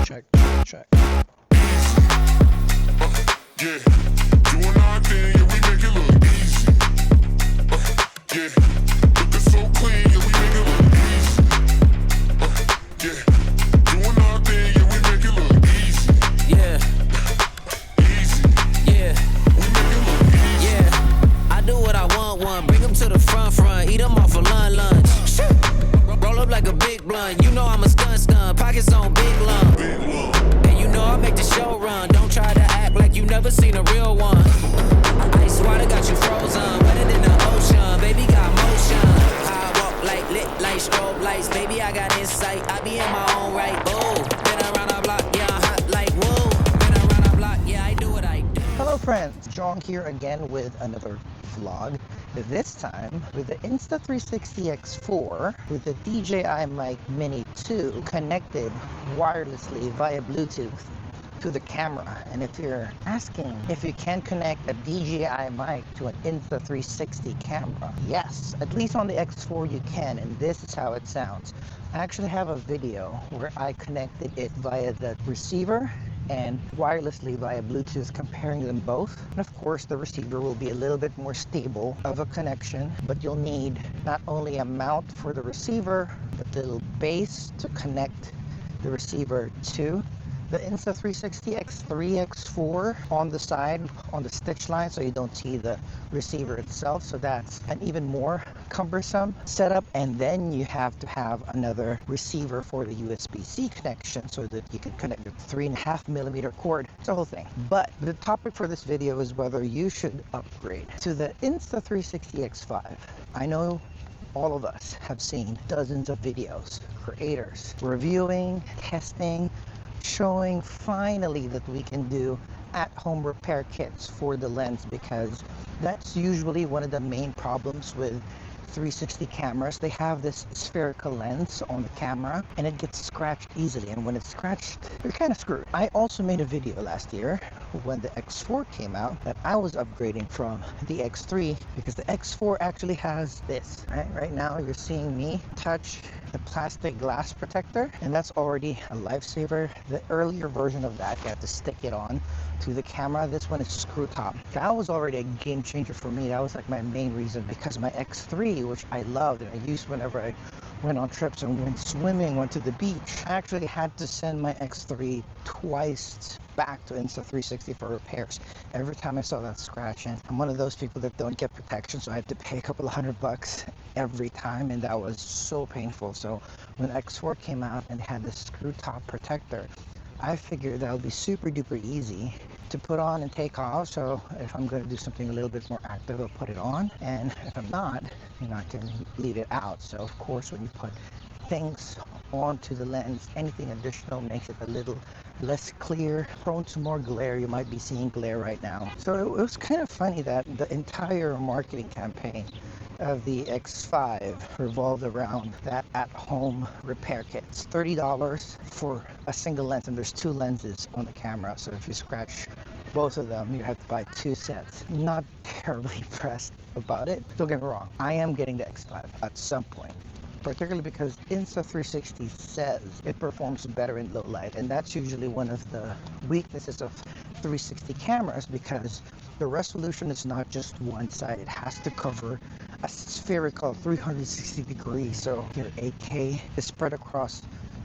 check. Yeah, doing our thing, yeah, we make it look easy. Yeah, looking so clean, yeah, we make it look easy. Yeah, doing our thing, yeah, we make it look easy. Yeah, Easy, yeah, we make it look easy. yeah. I do what I want, bring them to the front, eat them off for lunch. Roll up like a big blunt, you know I'm a skunk, pockets on big lump. Big love. And you know I make the show run, don't try to act like you never seen a real one. Ice water got you frozen, wetter than the ocean, baby got motion. I walk like lit like strobe lights, baby I got insight, I be in my own right. Ooh, been around the block, yeah I'm hot like woo. Been around the block, yeah I do what I do. Hello friends, Jong here again with another vlog. This time with the Insta360 X4 with the DJI Mic Mini 2 connected wirelessly via Bluetooth to the camera. And if you're asking if you can connect a DJI mic to an Insta360 camera, yes, at least on the X4 you can, and this is how it sounds. I actually have a video where I connected it via the receiver and wirelessly via Bluetooth, comparing them both. And of course the receiver will be a little bit more stable of a connection, but you'll need not only a mount for the receiver but the little base to connect the receiver to the Insta360 X3, X4 on the side, on the stitch line, so you don't see the receiver itself. So that's an even more cumbersome setup. And then you have to have another receiver for the USB-C connection so that you can connect the 3.5mm cord. It's the whole thing. But the topic for this video is whether you should upgrade to the Insta360 X5. I know all of us have seen dozens of videos, creators reviewing, testing, showing finally that we can do at-home repair kits for the lens, because that's usually one of the main problems with 360 cameras. They have this spherical lens on the camera and it gets scratched easily, and when it's scratched you're kind of screwed. I also made a video last year when the X4 came out that I was upgrading from the X3 because the X4 actually has this. Right now you're seeing me touch the plastic glass protector, and that's already a lifesaver. The earlier version of that, you have to stick it on to the camera. This one is screw top. That was already a game changer for me. That was like my main reason, because my X3, which I loved and I used whenever I went on trips and went swimming, went to the beach, I actually had to send my X3 twice back to Insta360 for repairs every time I saw that scratch. And I'm one of those people that don't get protection, so I have to pay a couple of $100 every time, and that was so painful. So when X4 came out and had this screw top protector, I figured that would be super duper easy to put on and take off. So if I'm going to do something a little bit more active, I'll put it on, and if I'm not, I can leave it out. So of course when you put things onto the lens, anything additional makes it a little less clear, prone to more glare. You might be seeing glare right now. So it was kind of funny that the entire marketing campaign of the X5 revolved around that at-home repair kit. It's $30 for a single lens, and there's two lenses on the camera, so if you scratch both of them you have to buy two sets. Not terribly impressed about it. Don't get me wrong, I am getting the X5 at some point, particularly because Insta360 says it performs better in low light, and that's usually one of the weaknesses of 360 cameras, because the resolution is not just one side, it has to cover a spherical 360 degrees, so your 8K is spread across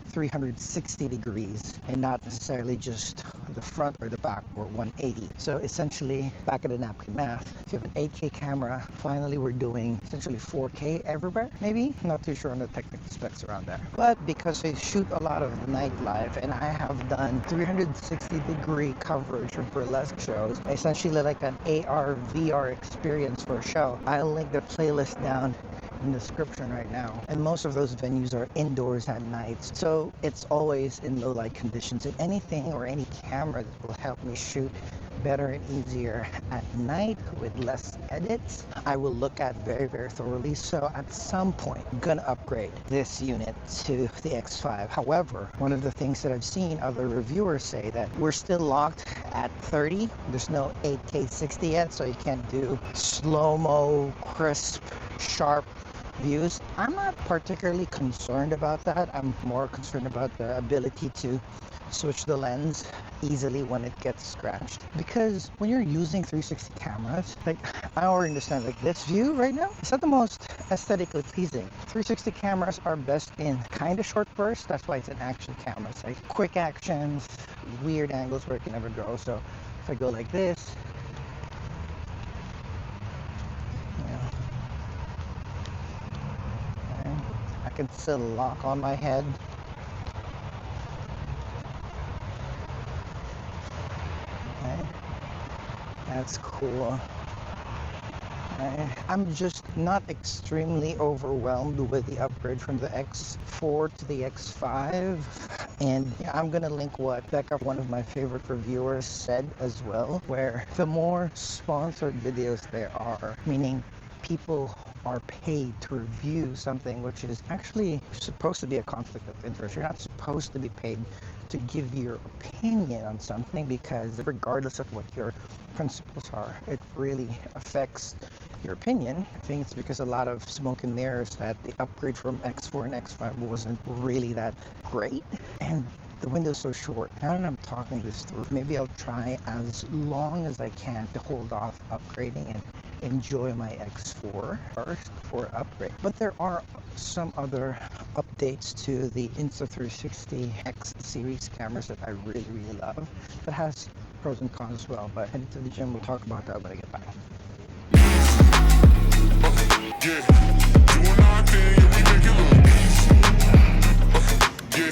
360 degrees and not necessarily just the front or the back, or 180. So essentially, back of the napkin math, if you have an 8K camera, finally we're doing essentially 4K everywhere, maybe? I'm not too sure on the technical specs around there. But because I shoot a lot of nightlife and I have done 360 degree coverage for burlesque shows, essentially like an AR VR experience for a show, I'll link the playlist down in the description right now. And most of those venues are indoors at night, so it's always in low light conditions. And anything or any camera that will help me shoot better and easier at night with less edits, I will look at very, very thoroughly. So at some point I'm gonna upgrade this unit to the X5. However, one of the things that I've seen other reviewers say that we're still locked at 30. There's no 8K 60 yet, so you can't do slow-mo, crisp, sharp views. I'm not particularly concerned about that. I'm more concerned about the ability to switch the lens easily when it gets scratched. Because when you're using 360 cameras, like I already understand, like this view right now, it's not the most aesthetically pleasing. 360 cameras are best in kind of short bursts. That's why it's an action camera. It's like quick actions, weird angles where it can never go. So if I go like this, okay, I can still lock on my head. Okay, that's cool. I'm just not extremely overwhelmed with the upgrade from the X4 to the X5, and I'm gonna link what Becca, one of my favorite reviewers, said as well, where the more sponsored videos there are, meaning people are paid to review something which is actually supposed to be a conflict of interest. You're not supposed to be paid to give your opinion on something, because regardless of what your principles are, it really affects your opinion. I think it's because a lot of smoke and mirrors that the upgrade from X4 and X5 wasn't really that great, and the window's so short. Now that I'm talking this through, maybe I'll try as long as I can to hold off upgrading and enjoy my X4 first before upgrade. But there are some other updates to the Insta360 X series cameras that I really love, that has pros and cons as well. But heading to the gym, we'll talk about that when I get back. Yeah, doing our thing, yeah, we make it look easy. Yeah,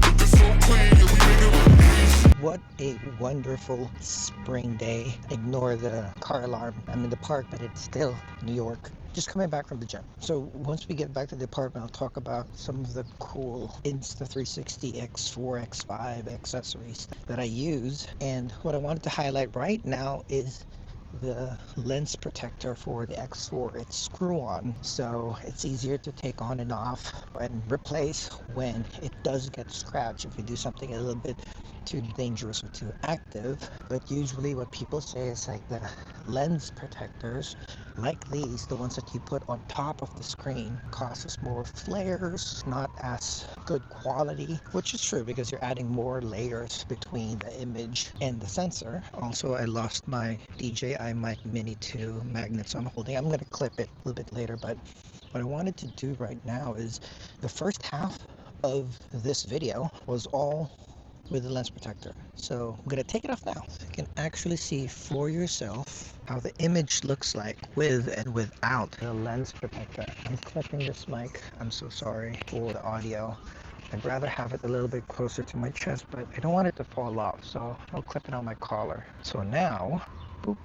looking so clean, yeah, we make it look easy. What a wonderful spring day. Ignore the car alarm. I'm in the park, but it's still New York. Just coming back from the gym. So once we get back to the apartment, I'll talk about some of the cool Insta360 X4, X5 accessories that I use. And what I wanted to highlight right now is the lens protector for the X4. It's screw-on, so it's easier to take on and off and replace when it does get scratched if you do something a little bit too dangerous or too active. But usually what people say is like the lens protectors like these, the ones that you put on top of the screen, causes more flares, not as good quality, which is true because you're adding more layers between the image and the sensor. Also, I lost my DJI Mic Mini 2 magnet, so I'm going to clip it a little bit later. But what I wanted to do right now is the first half of this video was all with the lens protector. So I'm gonna take it off now so you can actually see for yourself how the image looks like with and without the lens protector. I'm clipping this mic. I'm so sorry for the audio. I'd rather have it a little bit closer to my chest, but I don't want it to fall off, so I'll clip it on my collar. So now, boop,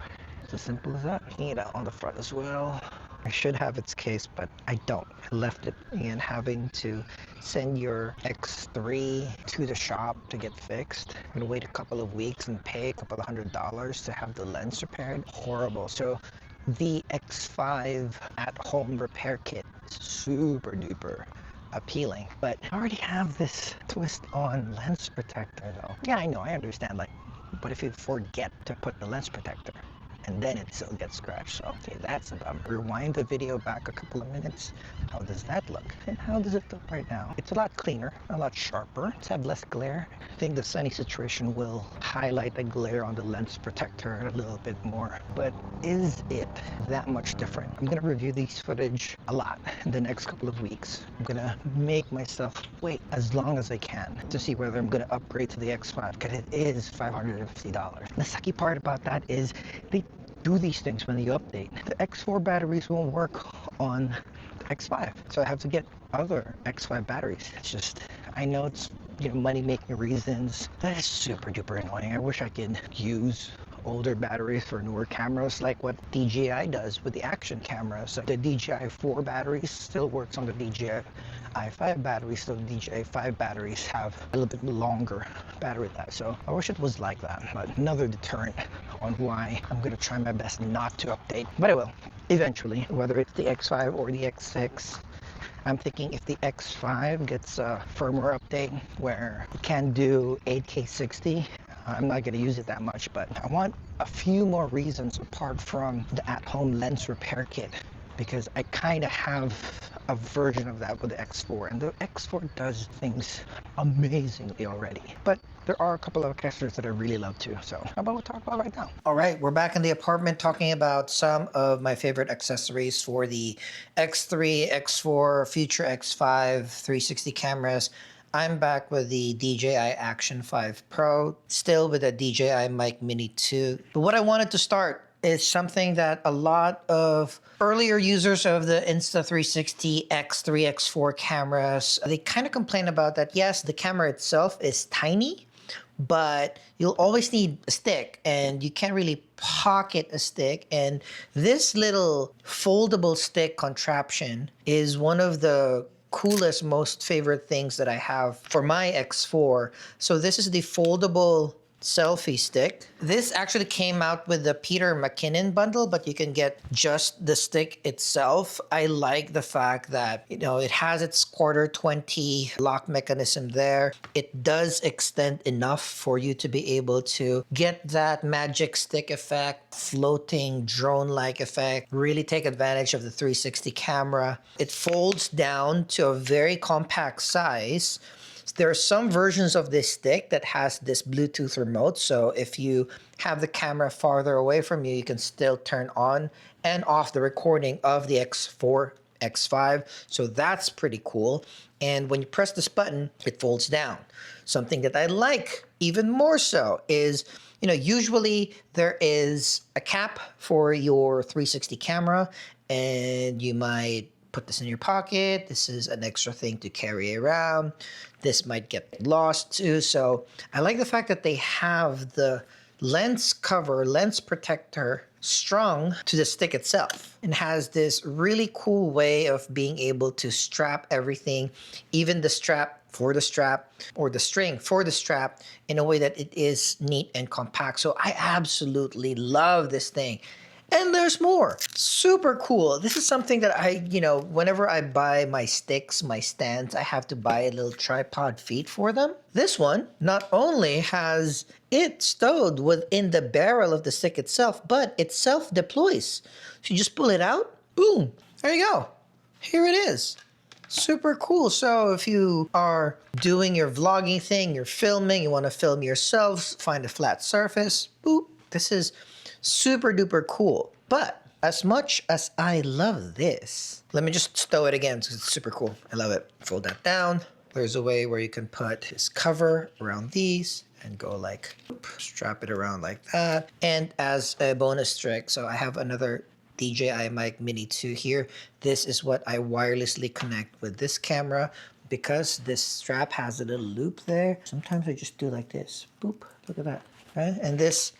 it's as simple as that. Hang it out on the front as well. I should have its case, but I don't. I left it, and having to send your X3 to the shop to get fixed. I'm gonna wait a couple of weeks and pay a couple of $100s to have the lens repaired. Horrible. So the X5 at-home repair kit is super duper appealing, but I already have this twist-on lens protector though. Yeah, I know, I understand, like, but if you forget to put the lens protector, and then it still gets scratched. So, okay, that's dumb. Rewind the video back a couple of minutes. How does that look? And how does it look right now? It's a lot cleaner, a lot sharper. It's have less glare. I think the sunny situation will highlight the glare on the lens protector a little bit more. But is it that much different? I'm gonna review these footage a lot in the next couple of weeks. I'm gonna make myself wait as long as I can to see whether I'm gonna upgrade to the X5, because it is $550. The sucky part about that is they do these things when you update. The X4 batteries won't work on the X5, so I have to get other X5 batteries. It's just, I know it's, you know, money making reasons. That is super duper annoying. I wish I could use older batteries for newer cameras like what DJI does with the action cameras. So the DJI 4 batteries still works on the DJI i5 batteries, so the DJI 5 batteries have a little bit longer battery life. So I wish it was like that, but another deterrent on why I'm gonna try my best not to update. But I will eventually, whether it's the X5 or the X6. I'm thinking if the X5 gets a firmware update where it can do 8K 60, I'm not going to use it that much, but I want a few more reasons apart from the at-home lens repair kit, because I kind of have a version of that with the X4, and the X4 does things amazingly already. But there are a couple of accessories that I really love too, so how about we talk about right now? All right, we're back in the apartment talking about some of my favorite accessories for the X3, X4, future X5 360 cameras. I'm back with the DJI Action 5 Pro, still with the DJI Mic Mini 2. But what I wanted to start is something that a lot of earlier users of the Insta360 X3, X4 cameras, they kind of complain about that. Yes, the camera itself is tiny, but you'll always need a stick and you can't really pocket a stick. And this little foldable stick contraption is one of the coolest, most favorite things that I have for my X4. So this is the foldable selfie stick. This actually came out with the Peter McKinnon bundle, but you can get just the stick itself. I like the fact that, you know, it has its quarter 20 lock mechanism there. It does extend enough for you to be able to get that magic stick effect, floating drone-like effect, really take advantage of the 360 camera. It folds down to a very compact size. There are some versions of this stick that has this Bluetooth remote, so if you have the camera farther away from you, you can still turn on and off the recording of the X4, X5, so that's pretty cool. And when you press this button, it folds down. Something that I like even more so is, you know, usually there is a cap for your 360 camera, and you might put this in your pocket. This is an extra thing to carry around. This might get lost too. So I like the fact that they have the lens cover, lens protector strung to the stick itself, and has this really cool way of being able to strap everything, even the strap for the strap or the string for the strap, in a way that it is neat and compact. So I absolutely love this thing. And there's more. Super cool. This is something that I, you know, whenever I buy my sticks, my stands, I have to buy a little tripod feet for them. This one not only has it stowed within the barrel of the stick itself, but it self-deploys. So you just pull it out, boom, there you go. Here it is. Super cool. So if you are doing your vlogging thing, you're filming, you want to film yourselves, find a flat surface, boop, this is super duper cool. But as much as I love this, let me just stow it again because it's super cool. I love it. Fold that down. There's a way where you can put his cover around these and go like, strap it around like that. And as a bonus trick, so I have another DJI Mic Mini 2 here. This is what I wirelessly connect with this camera, because this strap has a little loop there. Sometimes I just do like this. Boop, look at that. Right? And this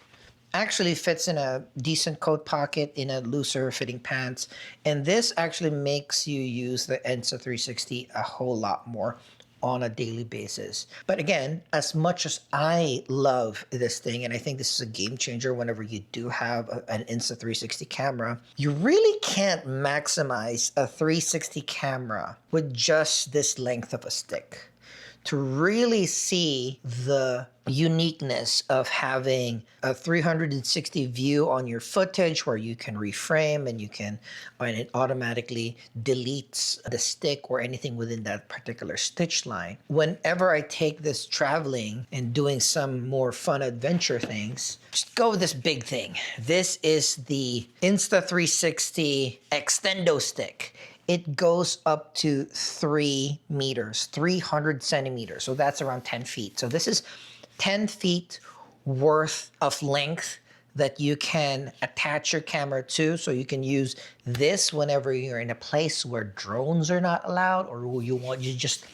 actually fits in a decent coat pocket in a looser fitting pants. And this actually makes you use the Insta360 a whole lot more on a daily basis. But again, as much as I love this thing, and I think this is a game changer whenever you do have an Insta360 camera, you really can't maximize a 360 camera with just this length of a stick. To really see the uniqueness of having a 360 view on your footage, where you can reframe and it automatically deletes the stick or anything within that particular stitch line. Whenever I take this traveling and doing some more fun adventure things, just go with this big thing. This is the Insta360 Extendo stick. It goes up to 3 meters, 300 centimeters. So that's around 10 feet. So this is 10 feet worth of length that you can attach your camera to. So you can use this whenever you're in a place where drones are not allowed, or you just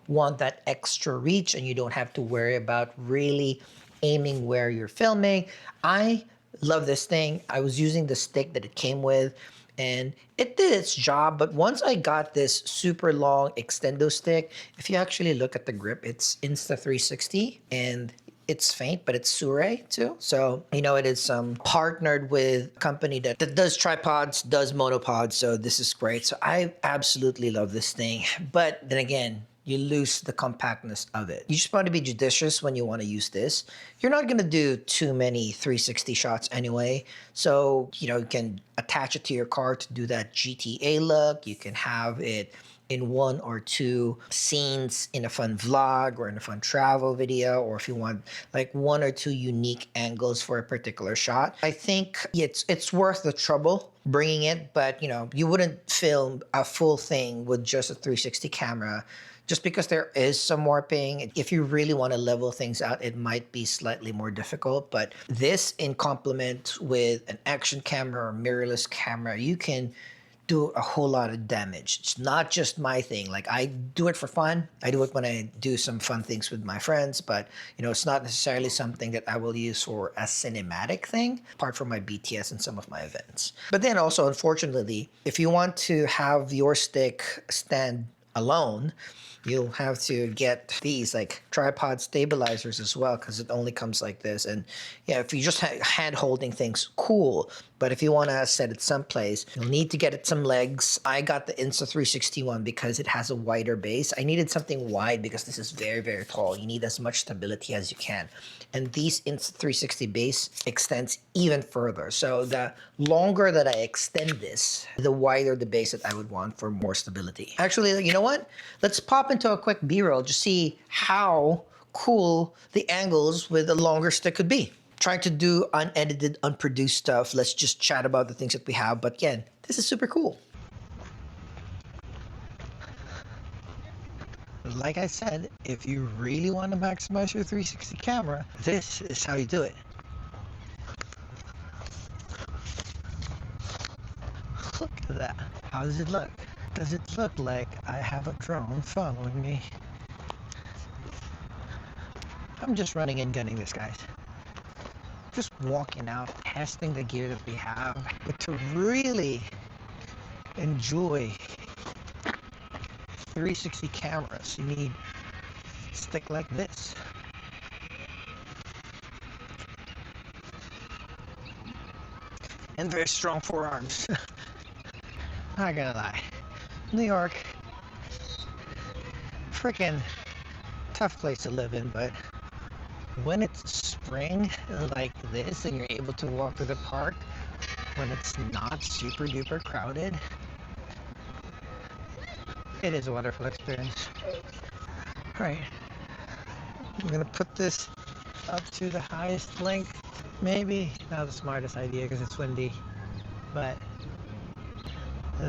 want that extra reach and you don't have to worry about really aiming where you're filming. I love this thing. I was using the stick that it came with, and it did its job. But once I got this super long extendo stick, if you actually look at the grip, it's Insta360, and it's faint, but it's Sure too. So, you know, it is partnered with a company that does tripods, does monopods. So this is great. So I absolutely love this thing. But then again, you lose the compactness of it. You just want to be judicious when you want to use this. You're not going to do too many 360 shots anyway. So, you can attach it to your car to do that GTA look. You can have it in one or two scenes in a fun vlog or in a fun travel video, or if you want like one or two unique angles for a particular shot. I think it's worth the trouble bringing it, but you wouldn't film a full thing with just a 360 camera just because there is some warping. If you really want to level things out, it might be slightly more difficult, but this in complement with an action camera or mirrorless camera, you can do a whole lot of damage. It's not just my thing. Like, I do it for fun. I do it when I do some fun things with my friends, but it's not necessarily something that I will use for a cinematic thing, apart from my BTS and some of my events. But then also, unfortunately, if you want to have your stick stand alone, you'll have to get these like tripod stabilizers as well, because it only comes like this. And yeah, if you just hand holding things, cool. But if you want to set it someplace, you'll need to get it some legs. I got the Insta360 one because it has a wider base. I needed something wide because this is very, very tall. You need as much stability as you can. And these Insta360 base extends even further. So the longer that I extend this, the wider the base that I would want for more stability. Actually, you know what? Let's pop into a quick B-roll to see how cool the angles with a longer stick could be. Trying to do unedited, unproduced stuff. Let's just chat about the things that we have. But again, this is super cool. Like I said, if you really want to maximize your 360 camera, this is how you do it. Look at that. How does it look? Does it look like I have a drone following me? I'm just running and gunning this, guys. Just walking out, testing the gear that we have. But to really enjoy 360 cameras, you need a stick like this. And very strong forearms. Not gonna lie. New York, freaking tough place to live in, but when it's spring like this and you're able to walk through the park when it's not super duper crowded, it is a wonderful experience. Alright, I'm gonna put this up to the highest length. Maybe not the smartest idea because it's windy, but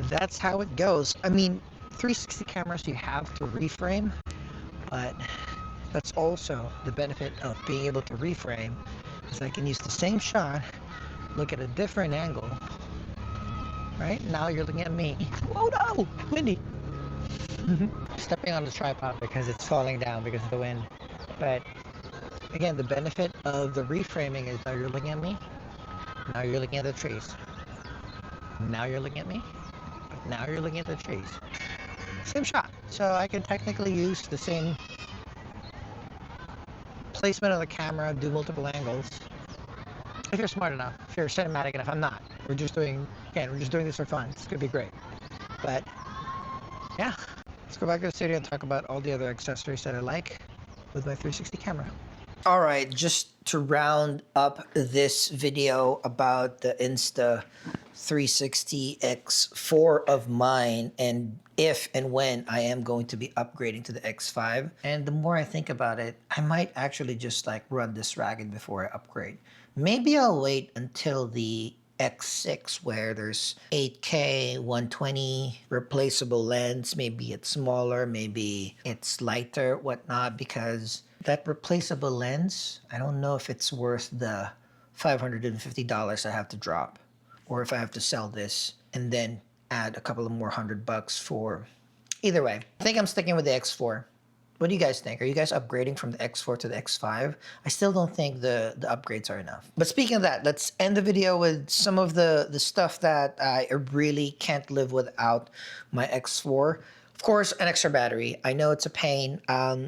that's how it goes. I mean, 360 cameras you have to reframe, but that's also the benefit of being able to reframe, is I can use the same shot, look at a different angle. Right now you're looking at me. Oh no, windy. Stepping on the tripod because it's falling down because of the wind. But again, the benefit of the reframing is now you're looking at me, now you're looking at the trees. Now you're looking at me, but now you're looking at the trees. Same shot. So I can technically use the same placement of the camera, do multiple angles. If you're smart enough, if you're cinematic enough. I'm not. We're just doing this for fun. It's gonna be great. But yeah, let's go back to the studio and talk about all the other accessories that I like with my 360 camera. All right, just to round up this video about the Insta360 X4 of mine, and if and when I am going to be upgrading to the X5. And the more I think about it, I might actually just like run this ragged before I upgrade. Maybe I'll wait until the X6 where there's 8K, 120, replaceable lens. Maybe it's smaller, maybe it's lighter, whatnot, because that replaceable lens, I don't know if it's worth the $550 I have to drop, or if I have to sell this and then add a couple of more $100 for. Either way, I think I'm sticking with the X4. What do you guys think? Are you guys upgrading from the X4 to the X5? I still don't think the upgrades are enough. But speaking of that, let's end the video with some of the stuff that I really can't live without my X4. Of course, an extra battery. I know it's a pain.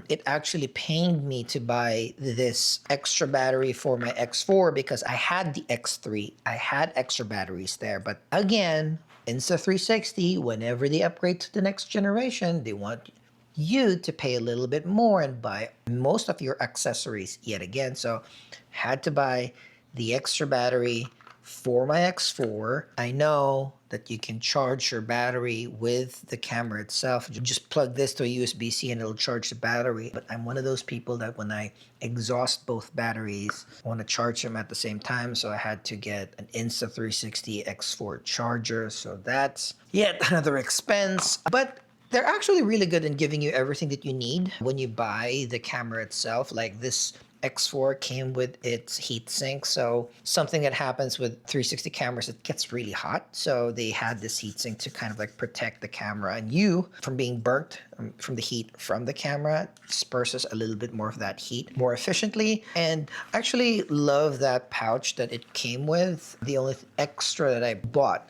It actually pained me to buy this extra battery for my X4 because I had the X3. I had extra batteries there. But again, Insta360, whenever they upgrade to the next generation, they want you to pay a little bit more and buy most of your accessories yet again. So had to buy the extra battery for my X4. I know that you can charge your battery with the camera itself. You just plug this to a USB-C and it'll charge the battery. But I'm one of those people that when I exhaust both batteries, I want to charge them at the same time. So I had to get an Insta360 X4 charger. So that's yet another expense. But they're actually really good in giving you everything that you need when you buy the camera itself. Like this X4 came with its heat sink. So something that happens with 360 cameras, it gets really hot. So they had this heat sink to kind of like protect the camera and you from being burnt from the heat from the camera. Disperses a little bit more of that heat more efficiently. And I actually love that pouch that it came with. The only extra that I bought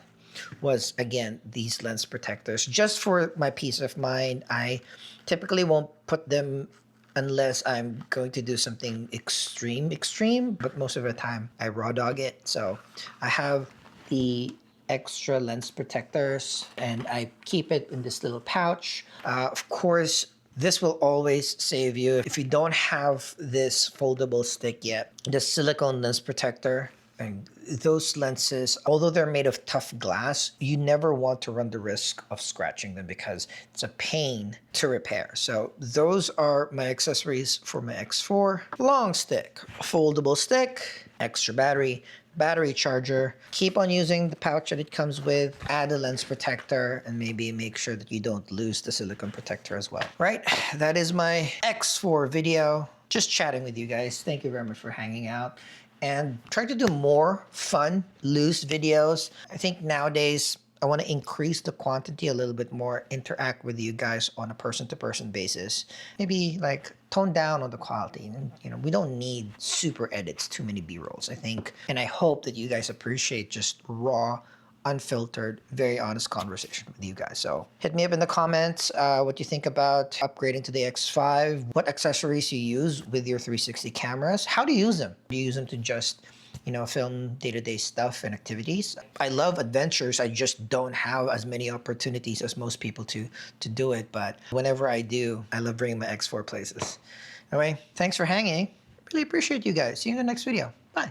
was, again, these lens protectors. Just for my peace of mind, I typically won't put them unless I'm going to do something extreme, but most of the time I raw dog it. So I have the extra lens protectors and I keep it in this little pouch. Of course, this will always save you. If you don't have this foldable stick yet, the silicone lens protector, and those lenses, although they're made of tough glass, you never want to run the risk of scratching them because it's a pain to repair. So those are my accessories for my X4. Long stick, foldable stick, extra battery, battery charger. Keep on using the pouch that it comes with, add a lens protector, and maybe make sure that you don't lose the silicone protector as well. Right, that is my X4 video. Just chatting with you guys. Thank you very much for hanging out. And try to do more fun, loose videos. I think nowadays I want to increase the quantity a little bit more, interact with you guys on a person-to-person basis. Maybe like tone down on the quality. And, you know, we don't need super edits, too many B-rolls, I think. And I hope that you guys appreciate just raw, unfiltered, very honest conversation with you guys. So hit me up in the comments what you think about upgrading to the X5, what accessories you use with your 360 cameras, how do you use them? Do you use them to just, you know, film day-to-day stuff and activities? I love adventures. I just don't have as many opportunities as most people to do it. But whenever I do, I love bringing my X4 places. Anyway, thanks for hanging. Really appreciate you guys. See you in the next video. Bye.